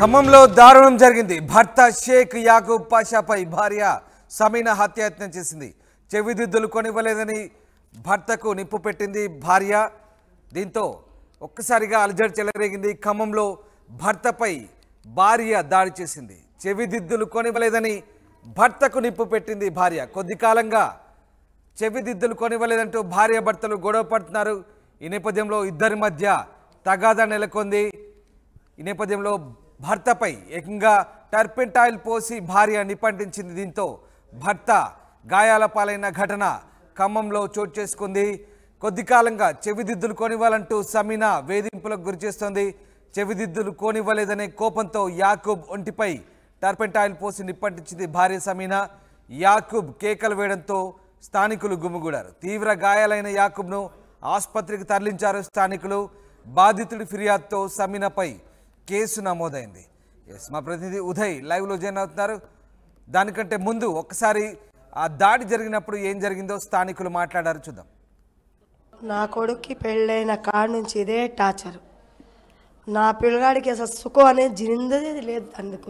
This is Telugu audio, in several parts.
ఖమ్మంలో దారుణం జరిగింది. భర్త షేక్ యాకూబ్ పాషాపై భార్య సమీనా హత్యాయత్నం చేసింది. చెవిదిద్దులు కొనివ్వలేదని భర్తకు నిప్పు పెట్టింది భార్య. దీంతో ఒక్కసారిగా అలజడి చెలరేగింది. ఖమ్మంలో భర్తపై భార్య దాడి చేసింది. చెవిదిద్దులు కొనివ్వలేదని భర్తకు నిప్పు పెట్టింది భార్య. కొద్ది కాలంగా చెవిదిద్దులు కొనివ్వలేదంటూ భార్య భర్తలు గొడవ పడుతున్నారు. ఈ నేపథ్యంలో ఇద్దరి మధ్య తగాదా నెలకొంది. ఈ నేపథ్యంలో భర్తపై ఏకంగా టర్పెంటాయిల్ పోసి భార్య నిప్పంటించింది. దీంతో భర్త గాయాల పాలైన ఘటన ఖమ్మంలో చోటు చేసుకుంది. కొద్ది కాలంగా చెవిదిద్దులు కొనివ్వాలంటూ సమీనా వేధింపులకు గురిచేస్తోంది. చెవిదిద్దులు కొనివ్వలేదనే కోపంతో యాకూబ్ ఒంటిపై టర్పెంటాయిల్ పోసి నిప్పంటించింది భార్య సమీనా. యాకూబ్ కేకలు వేయడంతో స్థానికులు గుమిగూడారు. తీవ్ర గాయాలైన యాకూబ్ను ఆసుపత్రికి తరలించారు స్థానికులు. బాధితుడి ఫిర్యాదుతో సమీనాపై కేసు నమోదైంది. మా ప్రతినిధి ఉదయ్ లైవ్లో జాయిన్ అవుతున్నారు. దానికంటే ముందు ఒక్కసారి ఆ దాడి జరిగినప్పుడు ఏం జరిగిందో స్థానికులు మాట్లాడారు, చూద్దాం. నా కొడుక్కి పెళ్ళైన కాడి నుంచి ఇదే టార్చర్. నా పిల్లగాడికి అసలు సుఖం అనేది జిందదే లేదు. అందుకు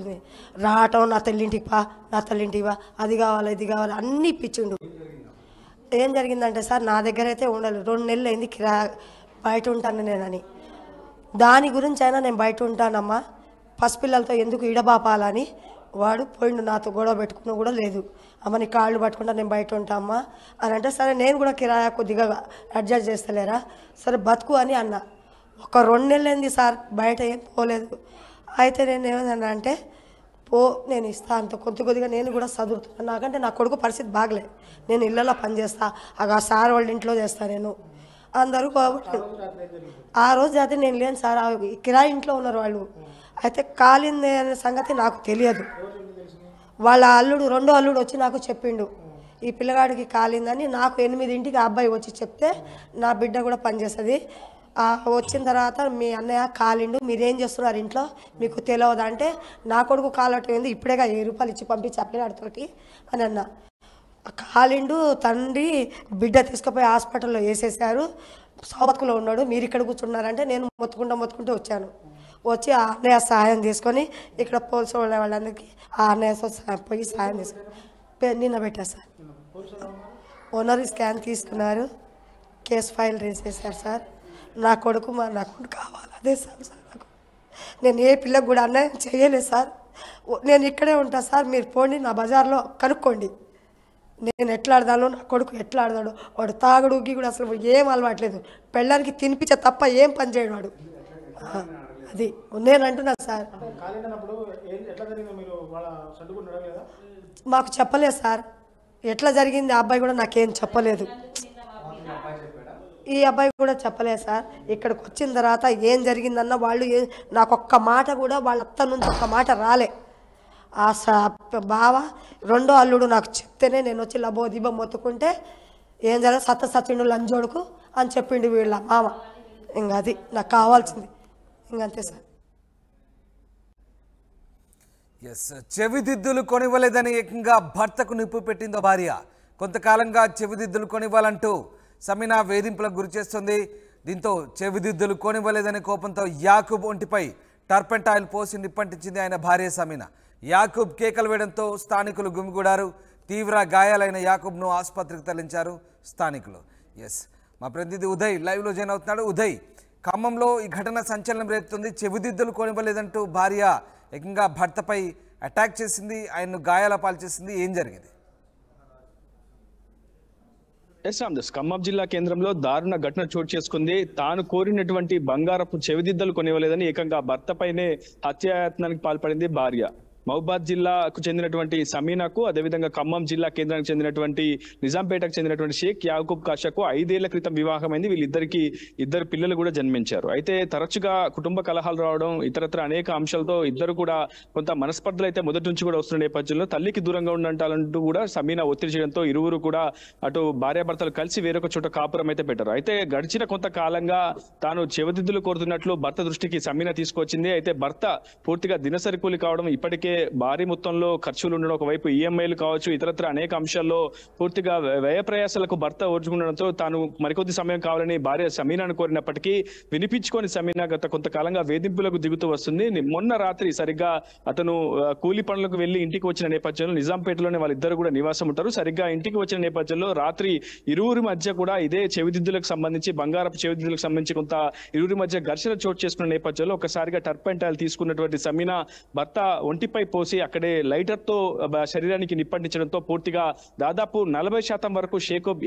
రావటం, నా తల్లింటికి పా, నా తల్లింటికి పా, అది కావాలి ఇది కావాలి అన్నీ ఇప్పించిండు. ఏం జరిగిందంటే సార్, నా దగ్గర అయితే ఉండాలి 2 నెలలు అయింది కిరా బయట ఉంటాను నేనని. దాని గురించి అయినా నేను బయట ఉంటానమ్మా, పసిపిల్లలతో ఎందుకు ఇడబాపాలని వాడు పోయిండు. నాతో గొడవ పెట్టుకున్న కూడా లేదు. అమ్మ నీ కాళ్ళు పట్టుకుంటా నేను బయట ఉంటామా అని అంటే, సరే నేను కూడా కిరాయా కొద్దిగా అడ్జస్ట్ చేస్తలేరా, సరే బతుకు అని అన్న. ఒక 2 నెలలైంది సార్ బయట ఏం పోలేదు. అయితే నేను ఏమన్నా అంటే, నేను ఇస్తా అంత కొద్దిగా నేను కూడా చదువుతున్నాను. నాకంటే నా కొడుకు పరిస్థితి బాగలే. నేను ఇళ్ళలో పని చేస్తా, ఆ సార్ వాళ్ళ ఇంట్లో చేస్తా నేను అందరూ. ఆ రోజు అయితే నేను లేను సార్, కిరాయి ఇంట్లో ఉన్నారు వాళ్ళు. అయితే కాలింది అనే సంగతి నాకు తెలియదు. వాళ్ళ అల్లుడు, 2వ అల్లుడు వచ్చి నాకు చెప్పిండు ఈ పిల్లగాడికి కాలిందని. నాకు 8ంటికి ఆ అబ్బాయి వచ్చి చెప్తే, నా బిడ్డ కూడా పనిచేస్తుంది, వచ్చిన తర్వాత మీ అన్నయ్య కాలిండు, మీరేం చేస్తున్నారు ఇంట్లో మీకు తెలియదు అంటే, నా కొడుకు కాలటం ఏంది, ఇప్పుడేగా 1000 రూపాయలు ఇచ్చి పంపించి అప్పటితోటి అని అన్న. కాలిండు, తండ్రి బిడ్డ తీసుకుపోయి హాస్పిటల్లో వేసేసారు, సౌబత్కులో ఉన్నాడు, మీరు ఇక్కడ కూర్చున్నారంటే నేను మొత్తుకుంటూ వచ్చాను. వచ్చి ఆ అన్నయ్య సహాయం తీసుకొని ఇక్కడ పోలీసు వాళ్ళందరికీ ఆ అన్నయ్య పోయి సహాయం తీసుకొని నిన్న పెట్టారు సార్. ఓనర్ స్కాన్ తీసుకున్నారు, కేసు ఫైల్ రేస్ చేశారు సార్. నా కొడుకు కావాలి, అదే సార్. నాకు నేను ఏ పిల్లకు కూడా అన్యాయం చేయలేదు సార్. నేను ఇక్కడే ఉంటాను సార్, మీరు పోండి నా బజార్లో కనుక్కోండి నేను ఎట్లా ఆడదాను, నా కొడుకు ఎట్లా ఆడదాడు. వాడు తాగుడు కూడా అసలు ఏం అలవాట్లేదు, పెళ్ళానికి తినిపించే తప్ప ఏం పని చేయడు వాడు. అది నేను అంటున్నా సార్. మాకు చెప్పలేదు సార్ ఎట్లా జరిగింది. ఆ అబ్బాయి కూడా నాకేం చెప్పలేదు, ఈ అబ్బాయి కూడా చెప్పలేదు సార్. ఇక్కడికి వచ్చిన తర్వాత ఏం జరిగిందన్న వాళ్ళు నాకు ఒక్క మాట కూడా వాళ్ళ అత్త నుంచి ఒక్క మాట రాలే. ఆ బావ 2వ అల్లుడు నాకు చెప్తేనే నేను వచ్చి లబో దిబో మొత్తుకుంటే, ఏం జరిగింది సత్యసచ్చిండు లంజోడుకు అని చెప్పిండు వీళ్ళ మామ. ఇంకా అది నాకు కావాల్సింది, ఇంకంతే సార్. చెవిదిద్దులు కొనివ్వలేదని ఏకంగా భర్తకు నిప్పు పెట్టిందో భార్య. కొంతకాలంగా చెవిదిద్దులు కొనివ్వాలంటూ సమీనా వేధింపులకు గురిచేస్తుంది. దీంతో చెవిదిద్దులు కొనివ్వలేదనే కోపంతో యాకూబ్ ఒంటిపై టర్పెంటాయిల్ పోసి నిప్పంటించింది ఆయన భార్య సమీనా. యాకూబ్ కేకలు వేయడంతో స్థానికులు గుమిగూడారు. తీవ్ర గాయాలైన యాకూబ్ను ఆసుపత్రికి తరలించారు స్థానికులు. మా ప్రతినిధి ఉదయ్ లైవ్లో జాయిన్ అవుతున్నాడు. ఉదయ్, ఖమ్మంలో ఈ ఘటన సంచలనం రేపుతుంది. చెవిదిద్దులు కొనివ్వలేదంటూ భార్య ఏకంగా భర్తపై అటాక్ చేసింది, ఆయన్ను గాయాల పాలు చేసింది. ఏం జరిగింది? ఖమ్మం జిల్లా కేంద్రంలో దారుణ ఘటన చోటు చేసుకుంది. తాను కోరినటువంటి బంగారపు చెవిదిద్దలు కొనివ్వలేదని ఏకంగా భర్తపైనే హత్యాయత్నానికి పాల్పడింది భార్య. మహబూబాద్ జిల్లాకు చెందినటువంటి సమీనాకు, అదేవిధంగా ఖమ్మం జిల్లా కేంద్రానికి చెందినటువంటి నిజాంపేటకు చెందినటువంటి షేక్ యాకూబ్ కాషాకు 5 ఏళ్ల క్రితం వివాహమైంది. వీళ్ళిద్దరికి 2 పిల్లలు కూడా జన్మించారు. అయితే తరచుగా కుటుంబ కలహాలు రావడం, ఇతరత్ర అనేక అంశాలతో ఇద్దరు కూడా కొంత మనస్పర్ధలు అయితే మొదటి నుంచి కూడా వస్తున్న నేపథ్యంలో తల్లికి దూరంగా ఉండాలంటూ కూడా సమీనా ఒత్తిడి చేయడంతో ఇరువురు కూడా అటు భార్యాభర్తలు కలిసి వేరొక చోట కాపురం అయితే పెట్టారు. అయితే గడిచిన కొంతకాలంగా తాను చెవిదిద్దులు కోరుతున్నట్లు భర్త దృష్టికి సమీనా తీసుకొచ్చింది. అయితే భర్త పూర్తిగా దినసరి కూలి కావడం, ఇప్పటికే భారీ మొత్తంలో ఖర్చులు ఉండడం, ఒకవైపు ఈఎంఐలు కావచ్చు, ఇతరత్ర అనేక అంశాల్లో పూర్తిగా వ్యయ ప్రయాసాలకు భర్త ఓర్చుకుండడంతో తాను మరికొద్ది సమయం కావాలని భార్య సమీనాను కోరినప్పటికీ వినిపించుకొని సమీనా గత కొంతకాలంగా వేధింపులకు దిగుతూ వస్తుంది. మొన్న రాత్రి సరిగ్గా అతను కూలి పనులకు వెళ్లి ఇంటికి వచ్చిన నేపథ్యంలో నిజాంపేటలోనే వాళ్ళిద్దరు కూడా నివాసం ఉంటారు. సరిగ్గా ఇంటికి వచ్చిన నేపథ్యంలో రాత్రి ఇరువురి మధ్య కూడా ఇదే చెవిదిద్దులకు సంబంధించి, బంగారపు చెవిదిద్దులకు సంబంధించి కొంత ఇరువురి మధ్య ఘర్షణ చోటు చేసుకున్న నేపథ్యంలో ఒకసారిగా టర్పెంటాయిల్ తీసుకున్నటువంటి సమీనా భర్త ఒంటిపై పోసి అక్కడే లైటర్ తో శరీరానికి నిప్పంటించడంతో పూర్తిగా దాదాపు 40% వరకు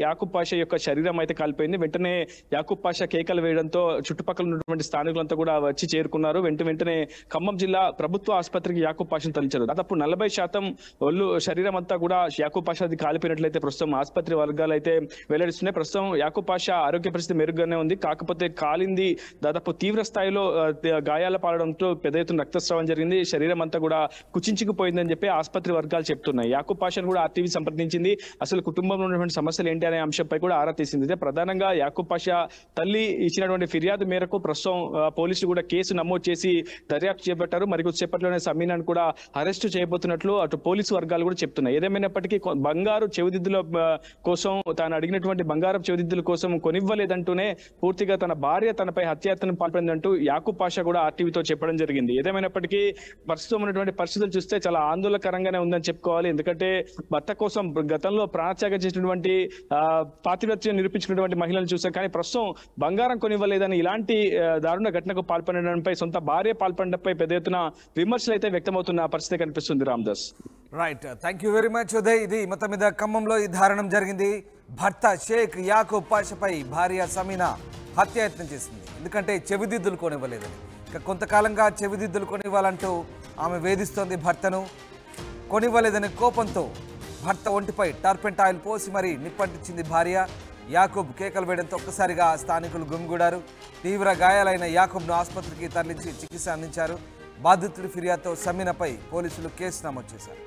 యాకూబ్ పాషా యొక్క శరీరం అయితే కాలిపోయింది. వెంటనే యాకూబ్ పాషా కేకలు వేయడంతో చుట్టుపక్కల ఉన్నటువంటి స్థానికులంతా కూడా వచ్చి చేరుకున్నారు. వెంటనే ఖమ్మం జిల్లా ప్రభుత్వ ఆసుపత్రికి యాకూబ్ పాషాను తరలించారు. దాదాపు 40% ఒళ్ళు శరీరం అంతా కూడా యాకూబ్ పాషాది కాలిపోయినట్లయితే ప్రస్తుతం ఆసుపత్రి వర్గాలు అయితే వెల్లడిస్తున్నాయి. ప్రస్తుతం యాకూబ్ పాషా ఆరోగ్య పరిస్థితి మెరుగ్గానే ఉంది. కాకపోతే కాలింది దాదాపు తీవ్ర స్థాయిలో గాయాల పాలడంతో పెద్ద ఎత్తున రక్తస్రావం జరిగింది. శరీరం అంతా కూడా కుచించుకుపోయిందని చెప్పి ఆసుపత్రి వర్గాలు చెప్తున్నాయి. యాకూబ్ పాషాను కూడా ఆర్టీవీ సంప్రదించింది. అసలు కుటుంబంలో ఉన్నటువంటి సమస్యలు ఏంటి అనే అంశంపై కూడా ఆరా తీసింది. అయితే ప్రధానంగా యాకూబ్ పాషా తల్లి ఇచ్చినటువంటి ఫిర్యాదు మేరకు ప్రస్తుతం పోలీసులు కూడా కేసు నమోదు చేసి దర్యాప్తు చేపట్టారు. మరి కొద్దిసేపట్లోనే సమీనాను కూడా అరెస్టు చేయబోతున్నట్లు అటు పోలీసు వర్గాలు కూడా చెప్తున్నాయి. ఏదేమైనప్పటికీ బంగారు చెవిదిద్దుల కోసం తాను అడిగినటువంటి బంగారపు చెవిదిద్దుల కోసం కొనివ్వలేదంటూనే పూర్తిగా తన భార్య తనపై హత్యాయత్నం పాల్పడిందంటూ యాకూబ్ పాషా కూడా ఆర్టీవీతో చెప్పడం జరిగింది. ఏదేమైనప్పటికీ ప్రస్తుతం ఉన్నటువంటి పరిస్థితులు చూస్తే చాలా ఆందోళనకరంగానే ఉందని చెప్పుకోవాలి. ఎందుకంటే భర్త కోసం గతంలో ప్రాణత్యాగం చేసినటువంటి పాతివ్రత్యం నిరూపించినటువంటి మహిళలు చూసాం. కానీ ప్రస్తుతం బంగారం కొనివ్వలేదని ఇలాంటి దారుణ ఘటనకు పాల్పడడంపై, సొంత భార్య పాల్పడడంపై పెద్ద ఎత్తున విమర్శలు అయితే వ్యక్తమవుతున్న పరిస్థితి కనిపిస్తుంది. Ramdas, right, thank you very much Uday. ఇది మొత్తం మీద ఖమ్మంలో ఈ దారుణం జరిగింది. భర్త షేక్ యాకూబ్ పాషాపై భార్య సమీనా హత్యాయత్నం చేసింది. ఎందుకంటే చెవిదిద్దులు కొనివ్వలేదని. ఇక కొంతకాలంగా చెవిదిద్దులు కొనివ్వాలంటూ ఆమె వేధిస్తోంది భర్తను. కొనివ్వలేదని కోపంతో భర్త ఒంటిపై టర్పెంటాయిల్ పోసి మరీ నిప్పంటించింది భార్య. యాకూబ్ కేకలు వేయడంతో ఒక్కసారిగా స్థానికులు గుమిగూడారు. తీవ్ర గాయాలైన యాకూబ్ను ఆసుపత్రికి తరలించి చికిత్స అందించారు. బాధితుడి ఫిర్యాదుతో సమీనాపై పోలీసులు కేసు నమోదు చేశారు.